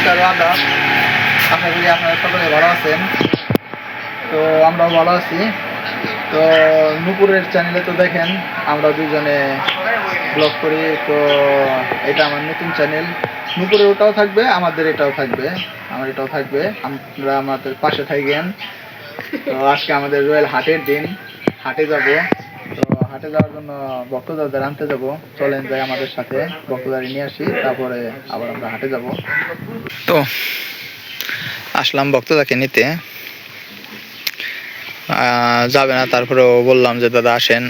নমস্কার আদাব। আশা করি আপনারা সকলে ভালো আছেন। তো আমরাও ভালো আছি। তো নুপুরের চ্যানেলে তো দেখেন আমরা দুজনে ব্লগ করি। তো এটা আমার নতুন চ্যানেল। নুপুরের ওটাও থাকবে, আমাদের এটাও থাকবে, আমার এটাও থাকবে। আমরা আমাদের পাশে থাকবেন। তো আজকে আমাদের রয়্যাল হাটের দিন, হাটে যাব। তো হাটে যাওয়ার জন্য ভক্তদাদের আনতে যাব। চলেন যাই আমাদের সাথে, ভক্তদারি নিয়ে আসি, তারপরে আবার আমরা হাটে যাব। তো আসলাম ভক্তদাকে নিতে, যাবে না, তারপরেও বললাম যে দাদা আসেন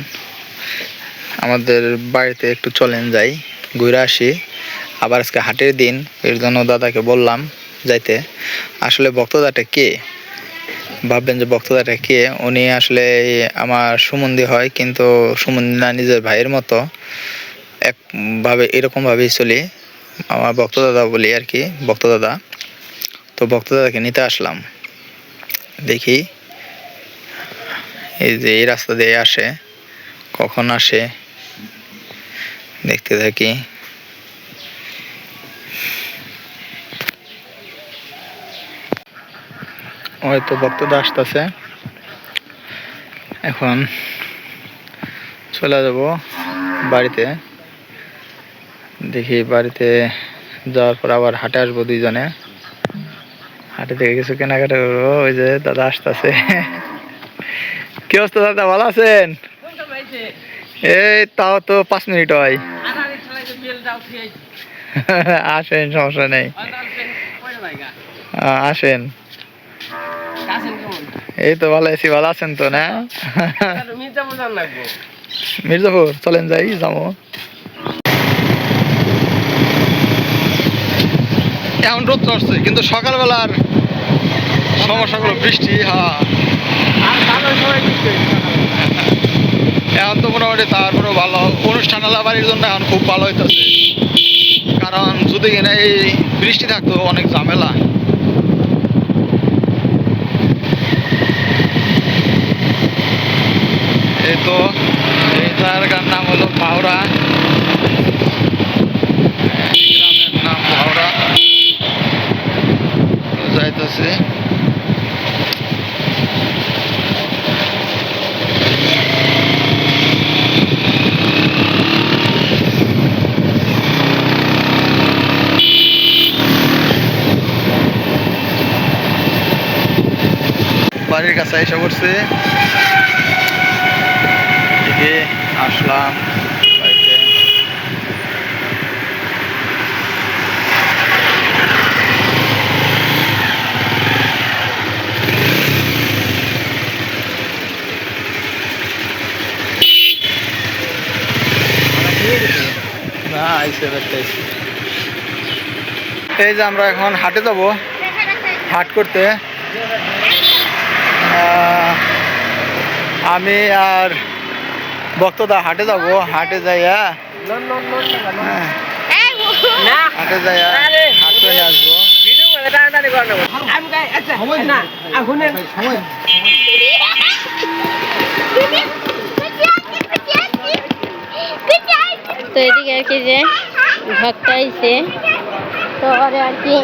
আমাদের বাড়িতে একটু চলেন যাই, ঘুরে আসি। আবার আজকে হাটের দিন, এর জন্য দাদাকে বললাম যাইতে। আসলে ভক্তদাটা কে ভাববেন যে ভক্তদাটা কে, উনি আসলে আমার সুমন্দি হয়, কিন্তু সুমন্দি না, নিজের ভাইয়ের মতো একভাবে, এরকমভাবেই চলি। আমার ভক্তদাদা বলি আর কি, ভক্তদাদা। তো ভক্তদাদাকে নিতে আসলাম। দেখি এই যে এই রাস্তা দিয়ে আসে, কখন আসে দেখতে থাকি। হয়তো ভক্তদা আসতেছে, এখন চলে যাব বাড়িতে। দেখি বাড়িতে যাওয়ার পর আবার হাটে আসবো দুইজনে। হাটে থেকে কিছু কেনাকাটা করবো। ওই যে দাদা আসতেছে। কি অবস্থা দাদা, ভালো আছেন? এই তাও তো 5 মিনিট হয়। আসেন, সমস্যা নেই, আসেন। এই তো ভালো আছি। ভালো আছেন তো না? মির্জাপুর চলেন যাই, যাবো। এখন রোদ চড়ছে, কিন্তু সকালবেলার সমস্যাগুলো বৃষ্টি। হ্যাঁ, এখন তো মোটামুটি তারপরেও ভালো। অনুষ্ঠান বাড়ির জন্য এখন খুব ভালো হইতেছে, কারণ যদি কিনা এই বৃষ্টি থাকতো অনেক ঝামেলা। এই তো এই জায়গার নাম হলো ভাওরা, গ্রামের নাম ভাওরা। যাইতেছে বাড়ির কাছে এসে পড়ছে। এদিকে আসলাম বাড়িতে। না আইসে দেখতেছি। এই যে আমরা এখন হাটে যাব, হাট করতে। আমি আর ভক্তদা হাটে যাব। হাটে যাইয়া হাটে যাইয়া হাট করে আসবো। তো এদিকে আর কি যে ভক্ত আইছে, তো ওরে আর কি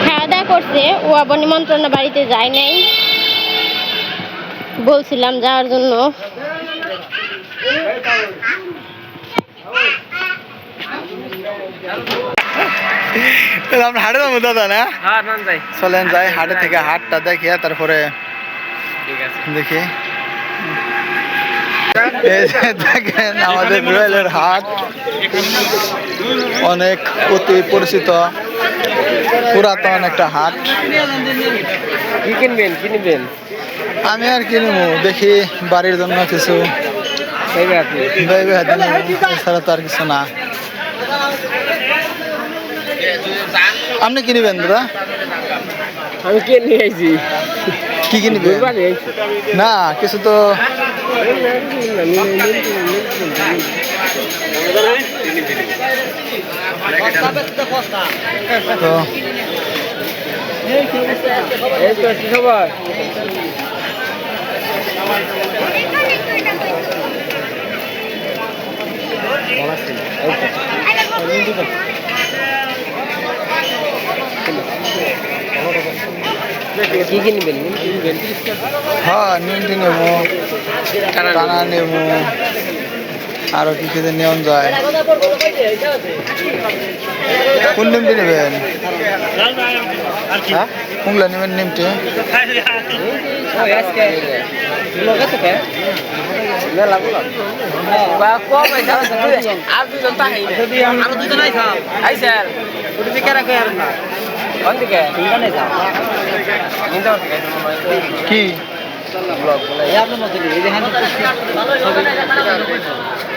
খাওয়া দাওয়া করছে। ও আবার নিমন্ত্রণ বাড়িতে যায় নাই, বলছিলাম যাওয়ার জন্য। আমরা হাটে যাবো দাদা না? চলেন যাই, হাটে থেকে হাটটা দেখিয়া তারপরে দেখি। দেখেন আমাদের রয়্যালের হাট, অনেক অতি পরিচিত পুরাতন একটা হাট। কি কিনবেন? আমি আর কিনবো, দেখি বাড়ির জন্য কিছু, এছাড়া তো আর কিছু না। আপনি কিনবেন দাদা? আমি কিনে আইছি। কি কিনবেন? না কিছু তো সবাই কি কিনবেন? হ্যাঁ নিমটি নেবো, টানা নেবো, আরো কি কি যে নেওয়া যায়। কোন নিমটি নেবেন? হ্যাঁ কোনগুলা নেবেন নিমটি? কি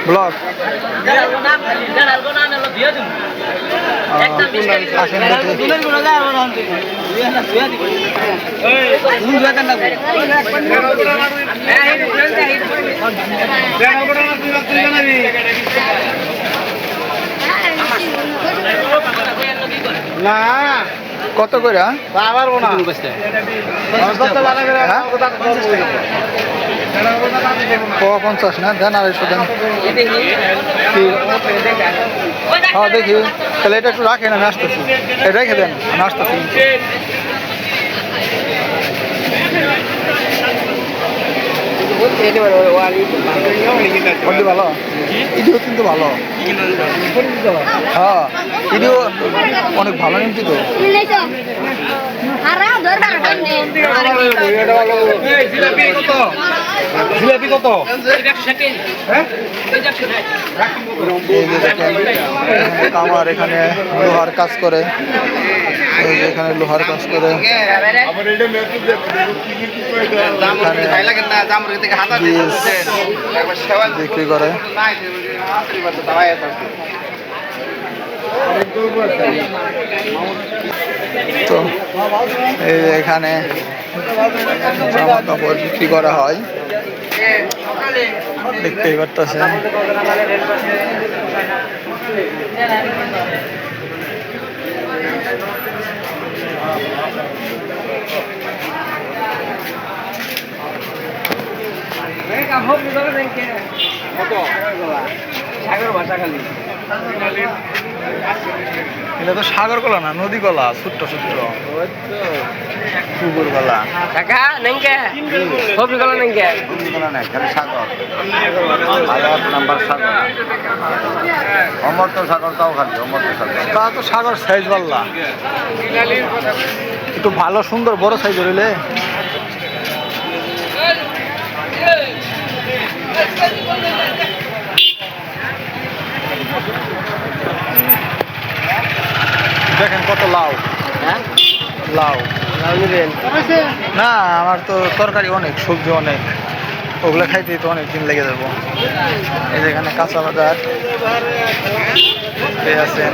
ব্লক আসেন দেখি। না কত করে? পারবো না ও 50 না, দেন 250 দেন। কি? হ্যাঁ দেখি, তাহলে এটা একটু রাখেন, আমি আসতেছি। এটা রেখে দেন, আমি আসতেছি। কোনটি ভালো? ইডিও কিন্তু ভালো। হ্যাঁ ইডিও অনেক ভালো নিমছি তো। জিলাপি কত? এই যে দেখেন, কামার এখানে লোহার কাজ করে, এই যে এখানে লোহার কাজ করে, বিক্রি করে। তো এই যে এখানে জামা কাপড় বিক্রি করা হয়, দেখতেই পারতেছেন। এটা তো সাগর কলা না, নদী কলা, ছোট্ট ছোট্ট পুকুর কলা। কাকা নেংকে সবজি কলা নেংকে অমর্ত সাগর তাও খালি অমর্ত সাগর তা তো সাগর সাইজ পাল্লা একটু ভালো সুন্দর বড় সাইজ হইলে। দেখেন কত লাউ, লাউ না আমার তো তরকারি অনেক, সবজি অনেক, ওগুলো খাইতে তো অনেক দিন লেগে যাবো। এই যেখানে কাঁচা বাজার আছেন,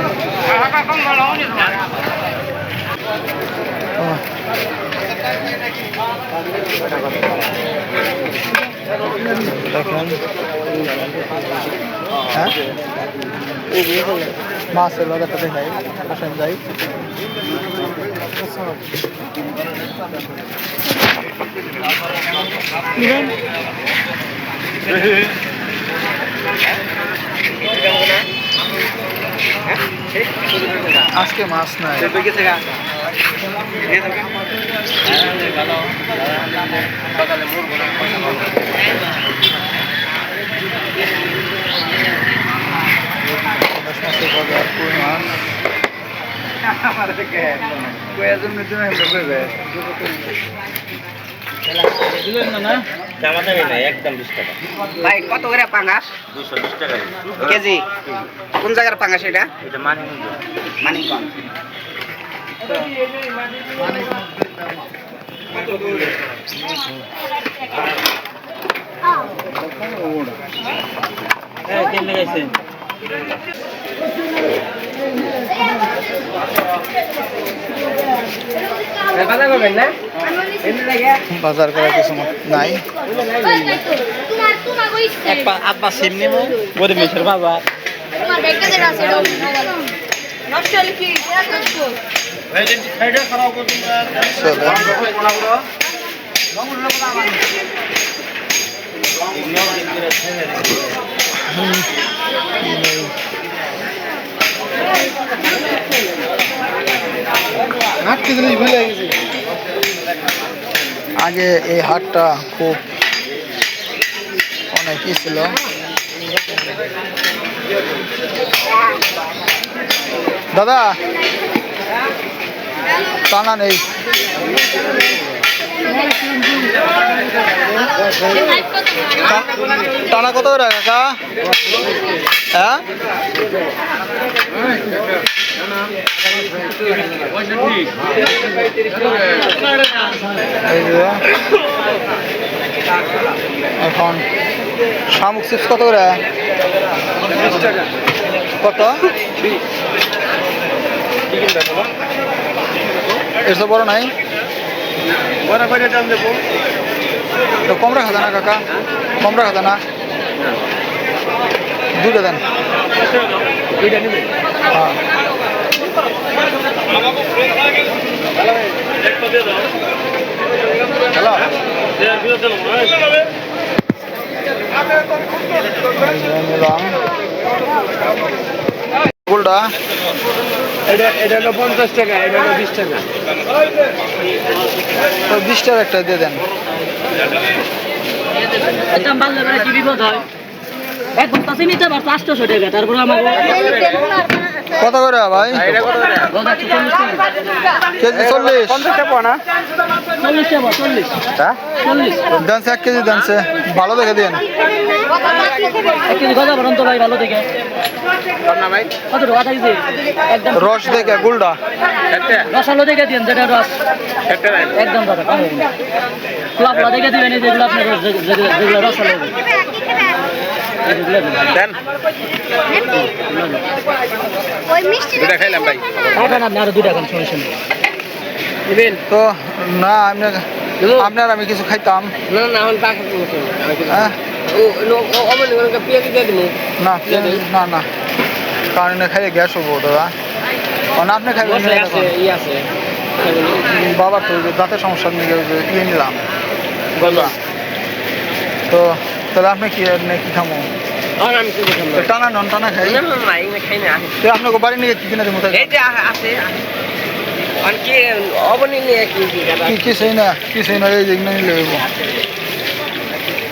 দেখেন হ্যাঁ মাছের বাজারটা দেখাই, আসেন যাই। আজকে মাছ নাই, বাজার কই মাছ ভাই কত করে পাঙ্গাস? 220 টাকা কেজি। কোন জায়গার পাঙ্গাস এটা? এটা মানিকগঞ্জ। মানিকগঞ্জ। বাজার করার কিছু নাই। আব্বা সিম নিব পরিবেশের বাজার আটকে জিনিস ভুলে গেছি। আগে এই হাটটা খুব অনেকই ছিল। দাদা টানা নেই। টানা কত করে কাকা? হ্যাঁ এখন শামুক চিপস কত করে? কত? এর তো বড় নাই, কম রাখা যায় না কাকা? কম রাখা যায় না? দুটো দেন। হ্যাঁ নিলাম গোলটা। এটা হলো 50 টাকা, এটা হলো 20 টাকা। 20 টাকা একটা দিয়ে দেন। কি বিপদ হয়? এক বস্তা চিনি তো 500 টাকা, তারপরে আমার কত করে ভাই? কেজি 40? 50 টাকা না? 40 টাকা 40 হ্যাঁ 40 দেনছে 1 কেজি দেনছে, ভালো দেখে দিন। 1 কেজি গজা ভরন্ত ভাই ভালো দেখে। না ভাই কত টাকা থাকছে? একদম রস দেখে গুলটা রসালো দেখে দিন, যেটা রস একদম দাদা কম হবে না। গোলাপলা দেখে দিবেন, এই যেগুলো আপনার যেগুলো রসালো হবে এগুলো দিবেন। দেন দুটা খাইলাম ভাই। খাবেন আপনি আরো 2 টাকা সমস্যা নেই। নেবেন? তো না আপনার আমি কিছু খাইতাম। না না এখন টাকা দিতে হ্যাঁ ও অমন করে পেঁয়াজ দিয়ে দিমু। না না না, কারণ খাইলে গ্যাস হবো দাদা। আপনি খাইবেন না এখন? ই আছে বাবার তো ওই যে দাঁতের সমস্যা নিয়ে ইয়ে নিলাম। তো তাহলে আপনি কি খামো? আর আমি কি দেখলাম না। টানা নন টানা খাই। না না না এগুলো খাই না। তো আপনাকে বাড়ি নিয়ে কি কিনে দেবো? এই যে আছে অনেকে অবনি নিয়ে কি কিছুই না কিছুই না, এই যে এগুলো নিলে হইব।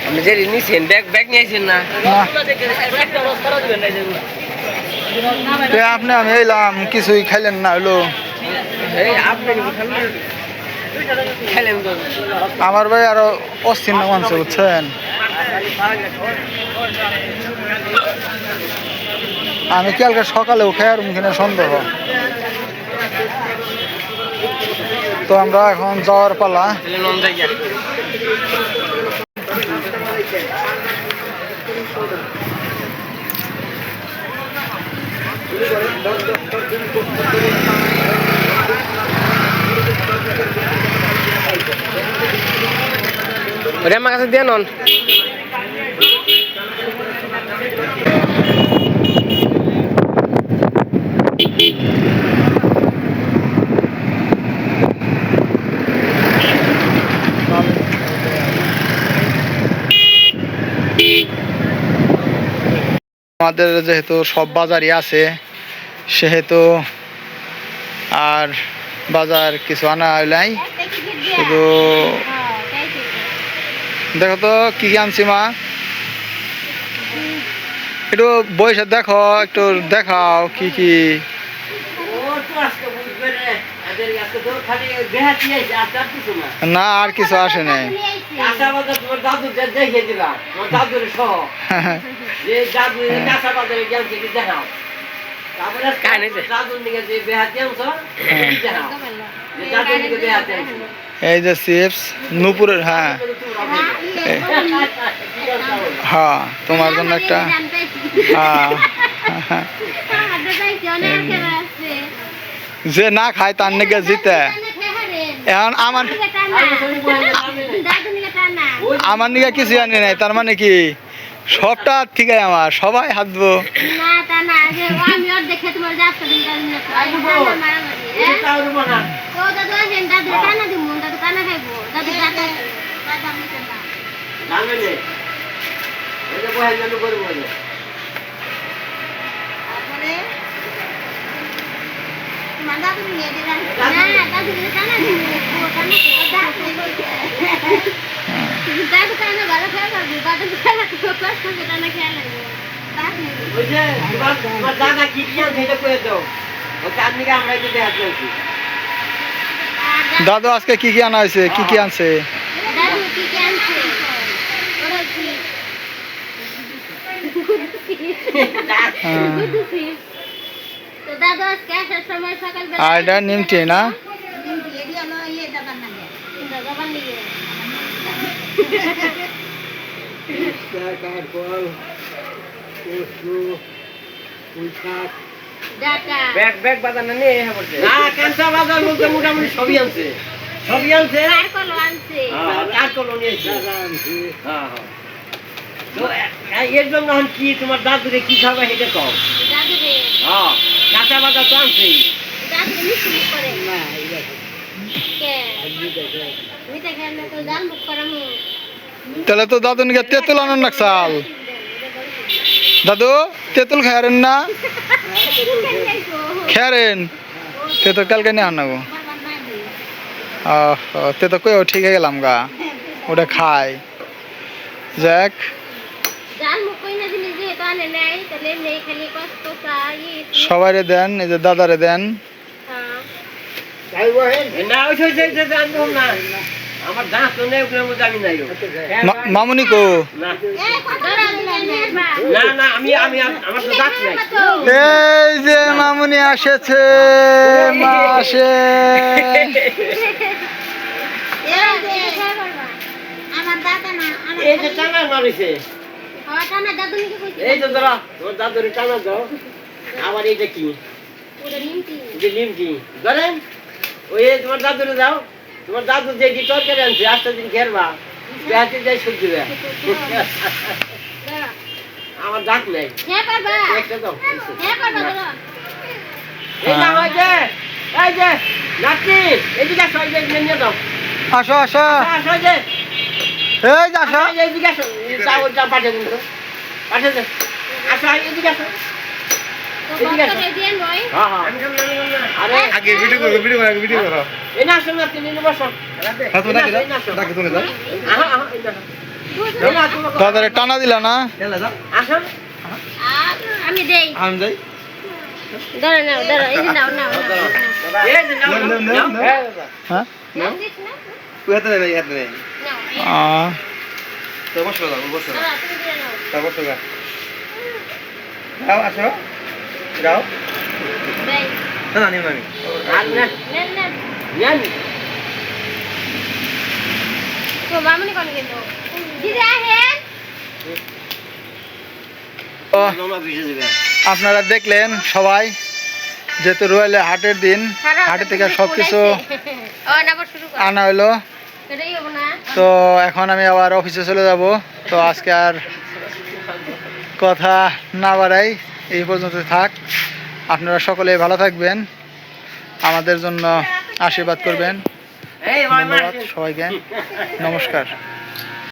আপনি যে নিছেন ব্যাগ নিয়ে আইছেন না? না তো আপনি আমি এলাম কিছুই খাইলেন না হলো। এই আপনি খেলেন তো। আমার ভাই আরো অস্থির না মানছে বুঝছেন। আমি কালকে সকালে উঠে আর মুখে সন্দেহ। তো আমরা এখন যাওয়ার পালা। নন জায়গা ওরে আমার কাছে দিয়ে নন। আমাদের যেহেতু সব বাজারই আছে সেহেতু আর বাজার কিছু আনা নাই। শুধু দেখো তো কি কি আনছি মা, একটু বয়সে দেখো, একটু দেখাও কি কি। না আর কিছু আসে নাই। এই যে চিপস নূপুরের। হ্যাঁ হ্যাঁ তোমার জন্য একটা। হ্যাঁ যে না খায় তার নাকি জিতে। এখন আমার নিকে কিছু আনি নাই, তার মানে কি সবটা ঠিক আছে আমার সবাই হাতবো। ওই যে তোমার দাদা কি কি আনছে এটা করে দাও ওকে আপনি কি আমরা একটু দেখা যাচ্ছি দাদু আজকে কি কি আনা হয়েছে, কি কি আনছে? হ্যাঁ। দাদু আজকে আসার সময় সকালবেলা আর এটা নিমটি না? দাদাবার নিয়ে ডাটা ব্যাগ বাজার না নিয়ে হ্যাঁ বলছে না কাঁচা বাজার বলতে মোটামুটি সবই আনছে আর কলো আনছে কার কলো নিয়েছে হ্যাঁ তো এর জন্য এখন কি তোমার দাদুরে কি খাবে সেটা কম দাদু রে হ্যাঁ কাঁচা বাজার তো আনছেই দাদু মিষ্টি করে কে মিঠা খেয়ে না তো জাল মুখ করামু তাহলে তো দাদু নিকে তেঁতুল আনার না চাল। দাদু তেঁতুল খায়ারেন না? খেয়ারেন তেঁতুল কালকে নিয়ে আনাবো। তে তো কই ঠিক হয়ে গেলাম গা, ওটা খাই যাক। জাল মুখ কই না দিলে যে তো আনে নাই তাহলে নেই খালি কষ্ট চাই সবাইরে দেন, এই যে দাদারে দেন। হ্যাঁ না ওই জানবো না আমার দাঁত তো নেই ওগুলোর মধ্যে আমি নাই মামুনি কো? না এই কতরা দিলেন বা না না আমি আমার তো দাঁত নাই এই যে মামুনি আসেছে, মাসে আমার দাদা না আমার এই যে টানা মারিছে হওয়াটা না দাদু নিকে কইছি এই যে ধরো তোমার দাদুরে টানা দাও আবার এইটা কি পুরো নিমতি যে লিমকি ধরেন ওই যে তোমার দাদুরে দাও তোমার দাদু যে কি তরকারি আনছে আস্তে দিন ঘেরবা পেঁয়াজে যাই সবজি দেয় আমার দাঁত নেই হ্যাঁ পারবা একটা দাও হ্যাঁ পারবা দাদা এই না ওই যে নাতি এদিকে আসো এই যে নিয়ে দাও আসো আসো, আসো এই যে এই যে আসো। এই যে এদিকে আসো চাউলটা পাঠিয়ে দিন তো পাঠিয়ে দে আসো এদিকে আসো তো বক্তরে দেন ভাই হ্যাঁ হ্যাঁ আরে আগে ভিডিও করো, ভিডিও করো, ভিডিও করো। এই না আসো না তিনি বসো হাত ডাকে দাও, ডাকে তুলে দাও। আহা আহা এই না তুমি দাদারে টানা দিলা না? আসো আমি দেই আমি যাই। ধরো নাও ধরো এই যে নাও নাও এই যে নাও নাও হ্যাঁ নাও দিস না হাতে নেই, হাতে নেই। নাও তো বসো দাও, বসো ধরো তুমি দিয়ে নাও দাও, বসো গা। যাও আসো, যাও। দেই না নিও না আমি। আর না নেন নেন নেন তো মামনি কোন গেল দিদি আহেন তো নোনা ভিজে দিবে আপনারা দেখলেন সবাই, যেহেতু রুয়ালে হাটের দিন, হাটে থেকে সবকিছু ও না বস শুরু কর আনা হলো। এটাই হবে না তো এখন আমি আবার অফিসে চলে যাব। তো আজকে আর কথা না বাড়াই, এই পর্যন্ত থাক। আপনারা সকলে ভালো থাকবেন, আমাদের জন্য আশীর্বাদ করবেন। এই ভাই ধন্যবাদ সবাইকে, নমস্কার।